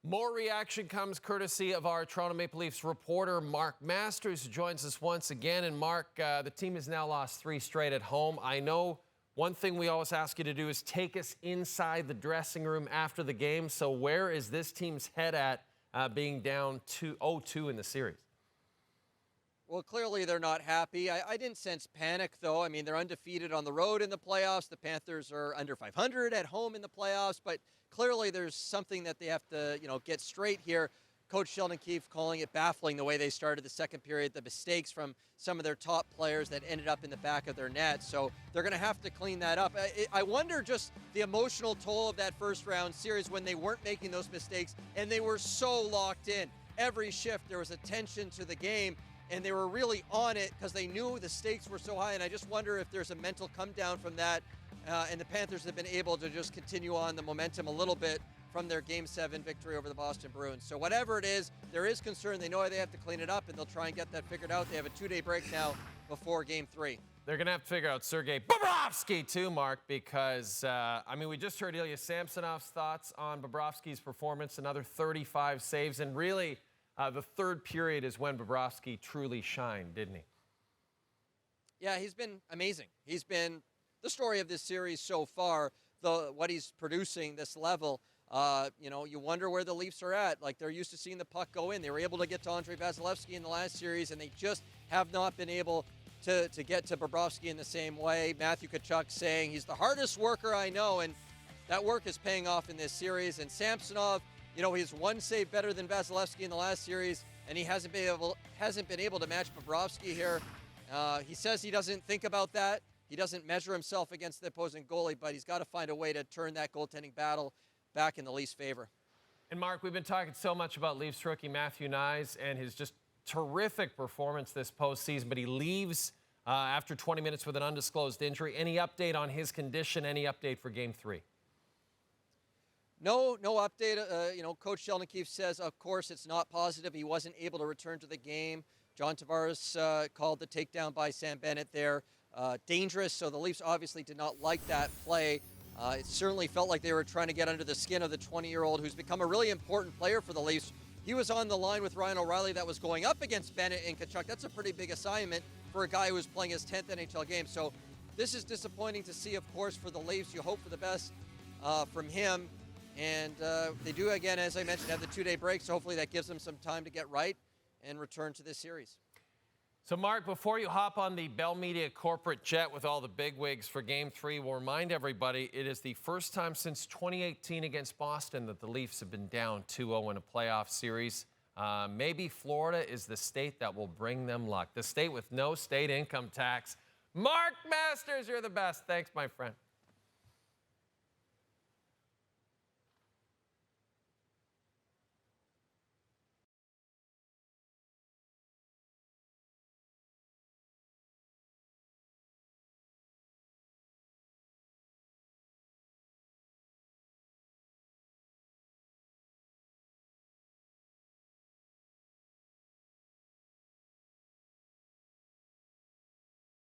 More reaction comes courtesy of our Toronto Maple Leafs reporter, Mark Masters, who joins us once again. And Mark, the team has now lost 3 straight at home. I know one thing we always ask you to do is take us inside the dressing room after the game. So where is this team's head at being down 0-2 in the series? Well, clearly they're not happy. I didn't sense panic, though. I mean, they're undefeated on the road in the playoffs. The Panthers are under 500 at home in the playoffs. But clearly there's something that they have to, get straight here. Coach Sheldon Keefe calling it baffling the way they started the second period, the mistakes from some of their top players that ended up in the back of their net. So they're going to have to clean that up. I wonder just the emotional toll of that first round series when they weren't making those mistakes and they were so locked in. Every shift, there was a tension to the game. And they were really on it because they knew the stakes were so high. And I just wonder if there's a mental come down from that. And the Panthers have been able to just continue on the momentum a little bit from their Game 7 victory over the Boston Bruins. So whatever it is, there is concern. They know they have to clean it up, and they'll try and get that figured out. They have a 2-day break now before Game 3. They're going to have to figure out Sergei Bobrovsky too, Mark, because, we just heard Ilya Samsonov's thoughts on Bobrovsky's performance, another 35 saves, and really the third period is when Bobrovsky truly shined, didn't he? Yeah, he's been amazing. He's been the story of this series so far, what he's producing, this level. You wonder where the Leafs are at. Like, they're used to seeing the puck go in. They were able to get to Onrait in the last series, and they just have not been able to get to Bobrovsky in the same way. Matthew Knies saying he's the hardest worker I know, and that work is paying off in this series. And Samsonov, he's one save better than Vasilevsky in the last series, and he hasn't been able to match Bobrovsky here. He says he doesn't think about that. He doesn't measure himself against the opposing goalie, but he's got to find a way to turn that goaltending battle back in the Leafs' favor. And Mark, we've been talking so much about Leafs rookie Matthew Knies and his just terrific performance this postseason, but he leaves after 20 minutes with an undisclosed injury. Any update on his condition? Any update for Game 3? No update. Coach Sheldon Keefe says, of course, it's not positive. He wasn't able to return to the game. John Tavares called the takedown by Sam Bennett there dangerous, so the Leafs obviously did not like that play. It certainly felt like they were trying to get under the skin of the 20-year-old who's become a really important player for the Leafs. He was on the line with Ryan O'Reilly that was going up against Bennett and Tkachuk. That's a pretty big assignment for a guy who was playing his 10th NHL game. So this is disappointing to see, of course, for the Leafs. You hope for the best from him. And they do, again, as I mentioned, have the 2-day break, so hopefully that gives them some time to get right and return to this series. So, Mark, before you hop on the Bell Media corporate jet with all the bigwigs for Game 3, we'll remind everybody it is the first time since 2018 against Boston that the Leafs have been down 2-0 in a playoff series. Maybe Florida is the state that will bring them luck. The state with no state income tax. Mark Masters, you're the best. Thanks, my friend.